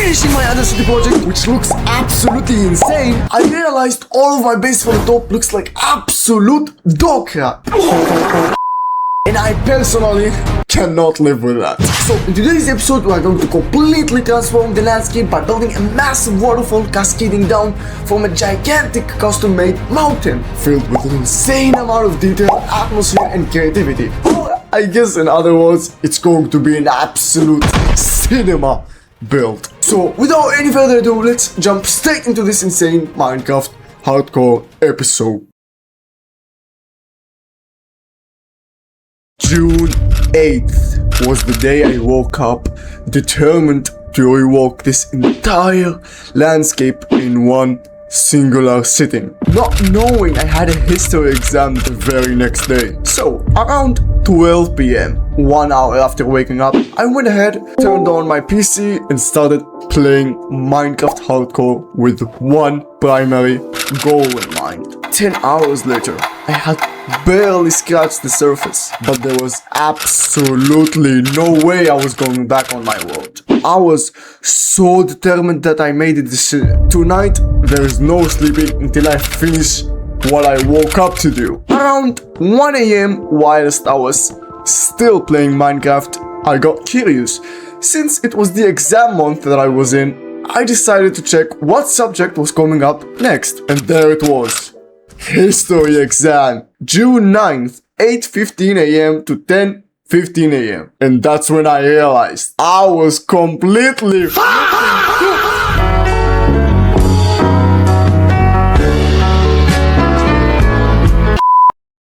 finishing my undercity project, which looks absolutely insane, I realized all of my base for the top looks like absolute dog crap. And I personally cannot live with that. So in today's episode, we are going to completely transform the landscape by building a massive waterfall cascading down from a gigantic custom-made mountain filled with an insane amount of detail, atmosphere and creativity. Or I guess in other words, it's going to be an absolute cinema build. So without any further ado, let's jump straight into this insane Minecraft hardcore episode. June 8th was the day I woke up, determined to rework this entire landscape in one singular sitting, not knowing I had a history exam the very next day. So, around 12 PM, 1 hour after waking up, I went ahead, turned on my PC and started playing Minecraft Hardcore with one primary goal in mind. 10 hours later, I had barely scratched the surface, but there was absolutely no way I was going back on my word. I was so determined that I made a decision. Tonight, there is no sleeping until I finish what I woke up to do. Around 1 AM, whilst I was still playing Minecraft, I got curious. Since it was the exam month that I was in, I decided to check what subject was coming up next. And there it was. History exam, June 9th, 8:15 AM to 10:15 AM. And that's when I realized I was completely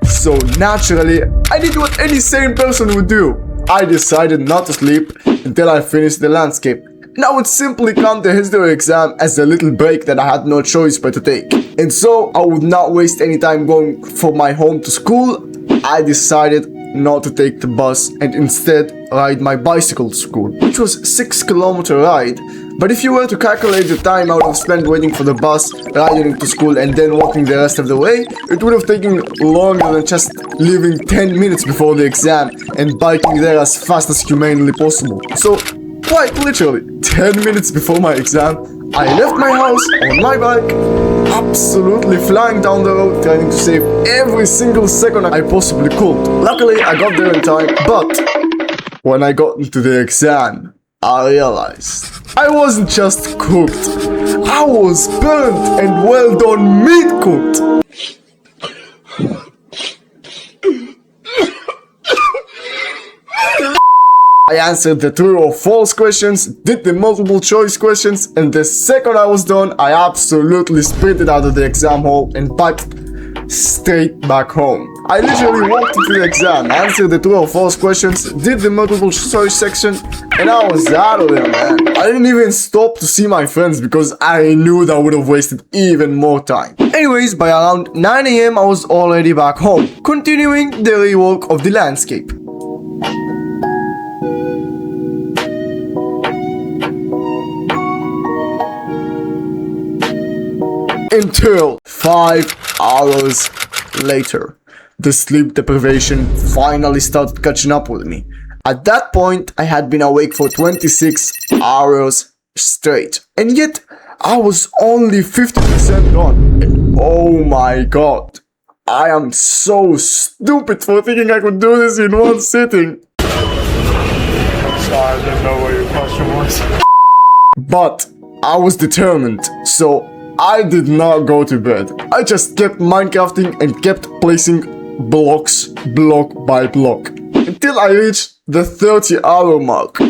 So naturally, I did what any sane person would do. I decided not to sleep until I finished the landscape. And I would simply count the history exam as a little break that I had no choice but to take. And so I would not waste any time going from my home to school. I decided not to take the bus and instead ride my bicycle to school, which was a 6-kilometer ride. But if you were to calculate the time I would have spent waiting for the bus, riding to school and then walking the rest of the way, it would have taken longer than just leaving 10 minutes before the exam and biking there as fast as humanly possible. So quite literally, 10 minutes before my exam, I left my house on my bike, absolutely flying down the road, trying to save every single second I possibly could. Luckily, I got there in time, but when I got into the exam, I realized I wasn't just cooked, I was burnt and well done meat cooked. I answered the true or false questions, did the multiple choice questions, and the second I was done, I absolutely sprinted out of the exam hall and biked straight back home. I literally walked into the exam, answered the true or false questions, did the multiple choice section, and I was out of there, man. I didn't even stop to see my friends because I knew that I would have wasted even more time. Anyways, by around 9 AM, I was already back home, continuing the rework of the landscape. Until 5 hours later, the sleep deprivation finally started catching up with me. At that point, I had been awake for 26 hours straight, and yet I was only 50% gone. And oh my god, I am so stupid for thinking I could do this in one sitting. Sorry, I didn't know what your question was. But I was determined, so I did not go to bed. I just kept Minecrafting and kept placing blocks, block by block, until I reached the 30-hour mark.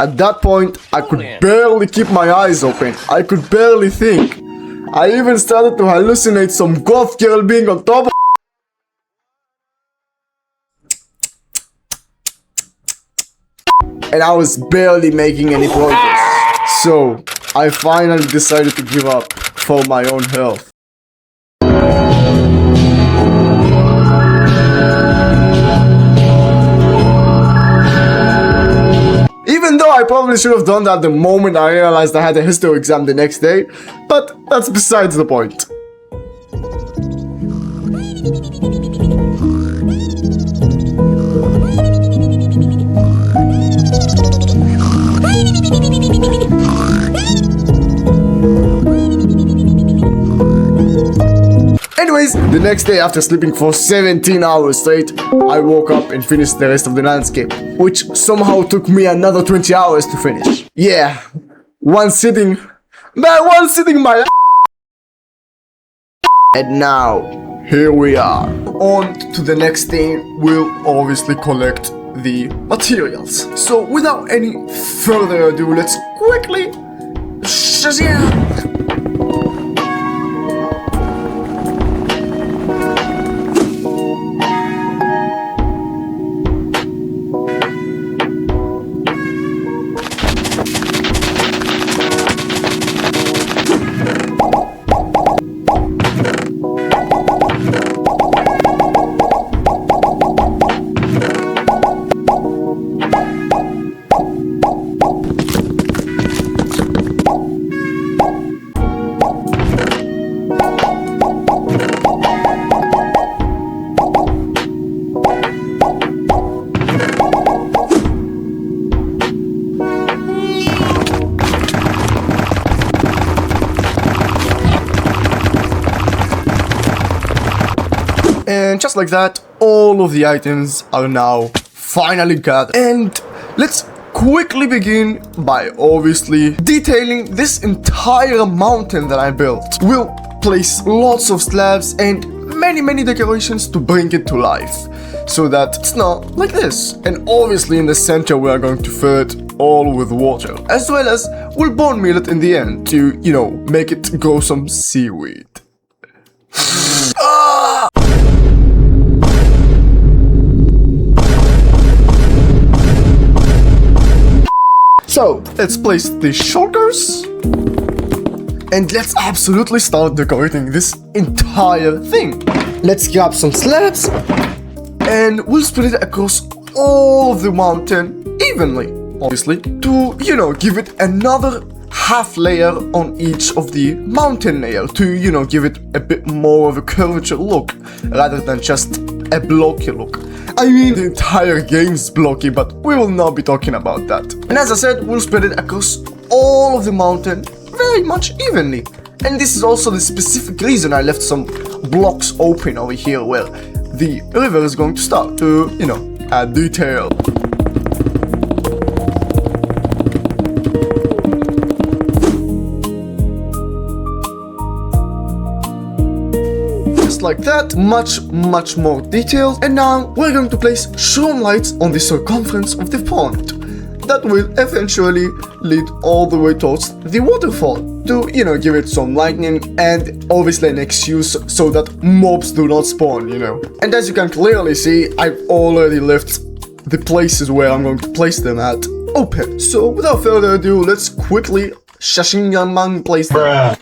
At that point, I could barely keep my eyes open. I could barely think. I even started to hallucinate some goth girl being on top of and I was barely making any progress. So, I finally decided to give up for my own health. Even though I probably should have done that the moment I realized I had a history exam the next day, but that's besides the point. Anyways, the next day after sleeping for 17 hours straight, I woke up and finished the rest of the landscape, which somehow took me another 20 hours to finish. Yeah, one sitting my and now, here we are. On to the next thing, we'll obviously collect the materials. So without any further ado, let's quickly shazam! And just like that, all of the items are now finally gathered. And let's quickly begin by obviously detailing this entire mountain that I built. We'll place lots of slabs and many decorations to bring it to life, so that it's not like this. And obviously in the center we are going to fill it all with water, as well as we'll bone meal it in the end to, you know, make it grow some seaweed. So, let's place the shoulders, and let's absolutely start decorating this entire thing. Let's grab some slabs, and we'll spread it across all of the mountain evenly, obviously, to, you know, give it another half layer on each of the mountain layer to, you know, give it a bit more of a curvature look, rather than just a blocky look. I mean, the entire game's blocky, but we will not be talking about that. And as I said, we'll spread it across all of the mountain very much evenly. And this is also the specific reason I left some blocks open over here where the river is going to start to, you know, add detail. Like that, much more detailed. And now we're going to place shroom lights on the circumference of the pond that will eventually lead all the way towards the waterfall to, you know, give it some lighting and obviously an excuse so that mobs do not spawn, you know. And as you can clearly see, I've already left the places where I'm going to place them at open. So without further ado, let's quickly shashingamang place them. Bruh.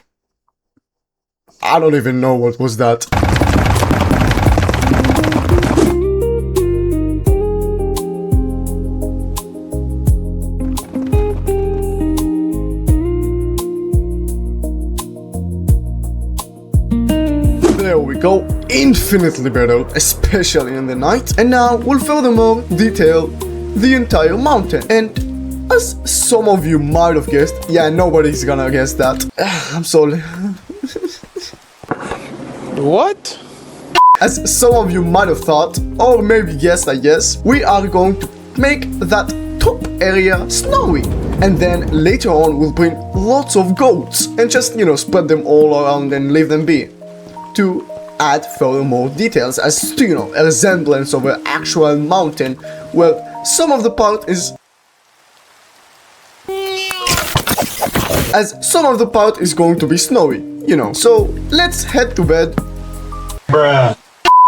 I don't even know what was that. There we go, infinitely better, especially in the night. And now we'll furthermore detail the entire mountain. And as some of you might have guessed, yeah, nobody's gonna guess that. I'm sorry. What? As some of you might have thought, or maybe guessed, I guess, we are going to make that top area snowy. And then later on, we'll bring lots of goats and just, you know, spread them all around and leave them be. To add further more details as to, you know, a resemblance of an actual mountain where some of the part is... as some of the part is going to be snowy, you know. So let's head to bed. Bruh.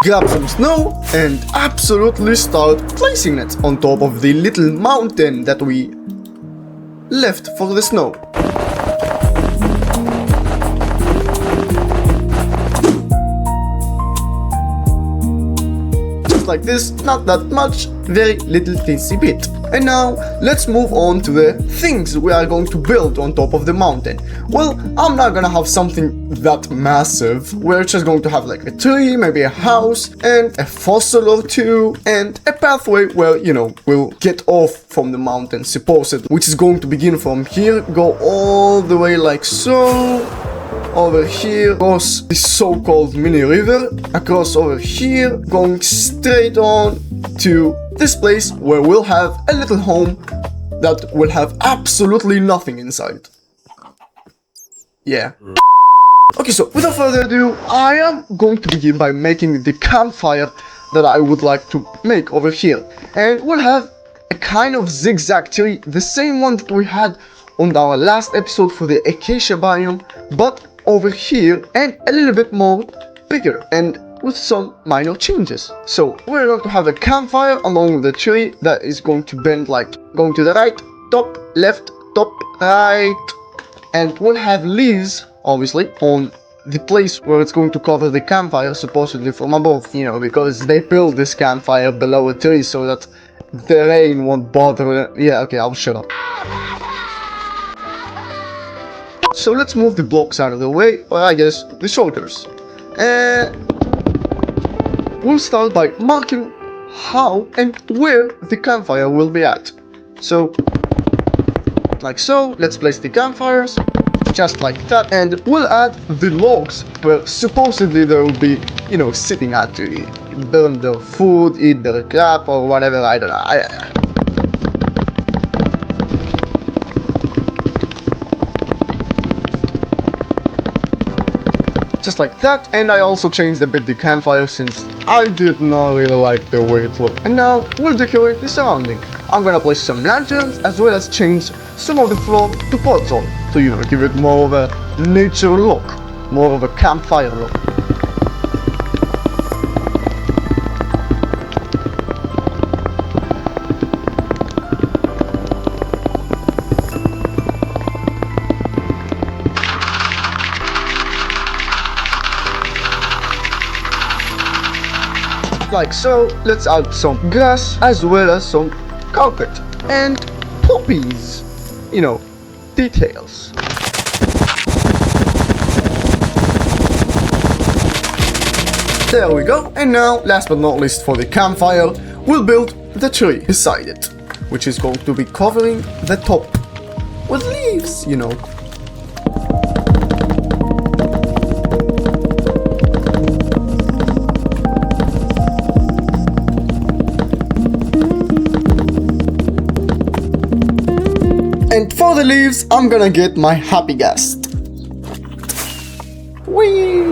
Grab some snow and absolutely start placing it on top of the little mountain that we left for the snow. Just like this, not that much, very little teensy bit. And now, let's move on to the things we are going to build on top of the mountain. Well, I'm not gonna have something that massive. We're just going to have like a tree, maybe a house, and a fossil or two, and a pathway where, you know, we'll get off from the mountain, supposedly, which is going to begin from here, go all the way like so, over here, across the so-called mini river, across over here, going straight on to this place where we'll have a little home that will have absolutely nothing inside. Yeah. Okay, so without further ado, I am going to begin by making the campfire that I would like to make over here. And we'll have a kind of zigzag tree, the same one that we had on our last episode for the acacia biome, but over here and a little bit more bigger and with some minor changes. So we're going to have a campfire along the tree that is going to bend like going to the right, top, left, top, right, and we'll have leaves obviously on the place where it's going to cover the campfire, supposedly from above, you know, because they built this campfire below a tree so that the rain won't bother. Yeah, okay, I'll shut up. So let's move the blocks out of the way, or I guess the shoulders. We'll start by marking how and where the campfire will be at. So, like so, let's place the campfires, just like that, and we'll add the logs where supposedly they will be, you know, sitting at to burn their food, eat their crap, or whatever, I don't know. Just like that, and I also changed a bit the campfire since I did not really like the way it looked. And now we'll decorate the surrounding. I'm gonna place some lanterns as well as change some of the floor to portal to, you know, give it more of a nature look, more of a campfire look. Like so, let's add some grass as well as some carpet and poppies, you know, details. There we go, and now, last but not least for the campfire, we'll build the tree beside it, which is going to be covering the top with leaves, you know. And for the leaves, I'm gonna get my happy guest. Whee!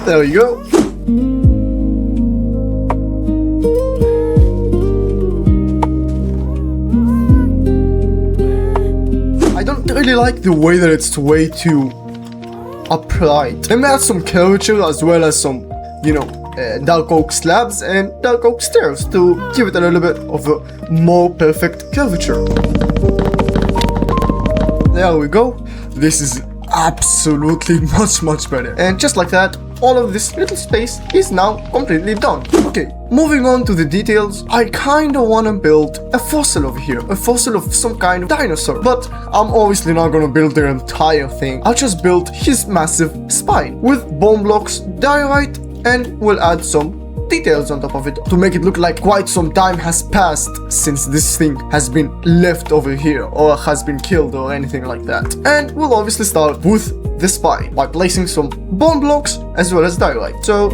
There you go. I don't really like the way that it's way too upright. Let me add some curvature as well as some, you know, dark oak slabs and dark oak stairs to give it a little bit of a more perfect curvature. There we go. This is absolutely much better. And just like that, all of this little space is now completely done. Okay, moving on to the details, I kinda wanna build a fossil over here, a fossil of some kind of dinosaur, but I'm obviously not gonna build the entire thing. I'll just build his massive spine with bone blocks, diorite, and we'll add some details on top of it to make it look like quite some time has passed since this thing has been left over here or has been killed or anything like that. And we'll obviously start with the spine by placing some bone blocks as well as diorite. So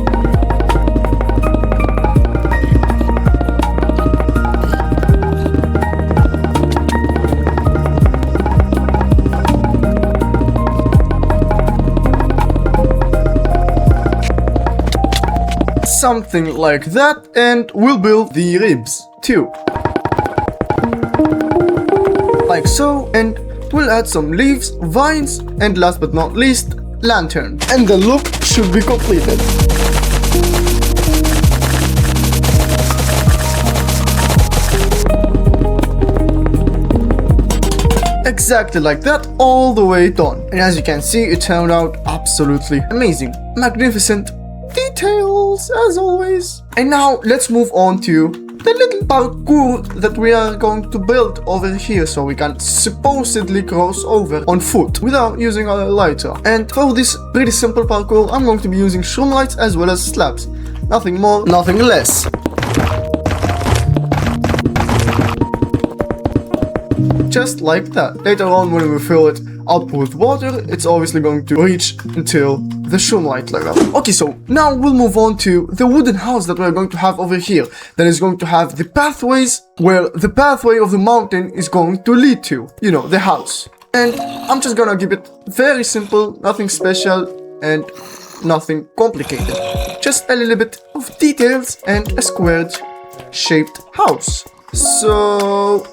something like that, and we'll build the ribs too. Like so, and we'll add some leaves, vines, and last but not least, lantern. And the look should be completed. Exactly like that, all the way done. And as you can see, it turned out absolutely amazing, magnificent details as always. And now let's move on to the little parkour that we are going to build over here so we can supposedly cross over on foot without using our lighter. And for this pretty simple parkour, I'm going to be using shroom lights as well as slabs. Nothing more, nothing less. Just like that. Later on when we fill it, I'll put water, it's obviously going to reach until the shroomlight level. Okay, so now we'll move on to the wooden house that we're going to have over here. That is going to have the pathways where the pathway of the mountain is going to lead to, you know, the house. And I'm just gonna keep it very simple, nothing special and nothing complicated. Just a little bit of details and a squared shaped house. So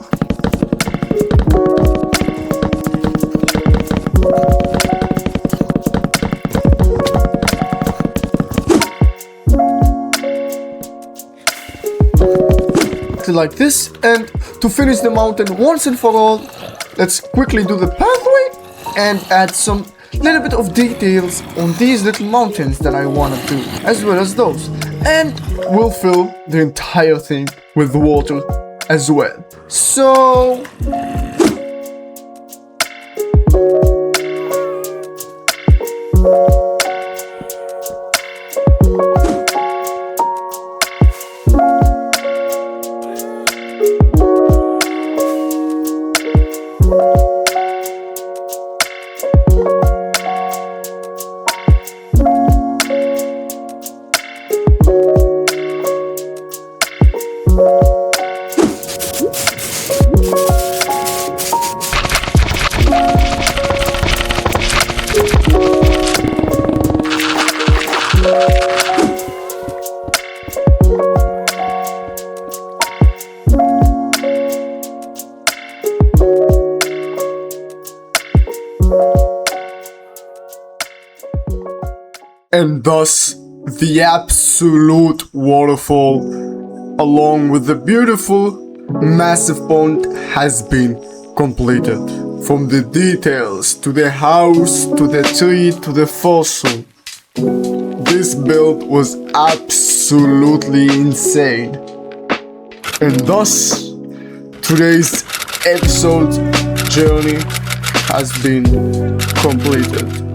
like this, and to finish the mountain once and for all, let's quickly do the pathway and add some little bit of details on these little mountains that I want to do, as well as those, and we'll fill the entire thing with water as well. So and thus the absolute waterfall, along with the beautiful massive pond, has been completed. From the details to the house to the tree to the fossil, this build was absolutely insane. And thus today's episode journey has been completed.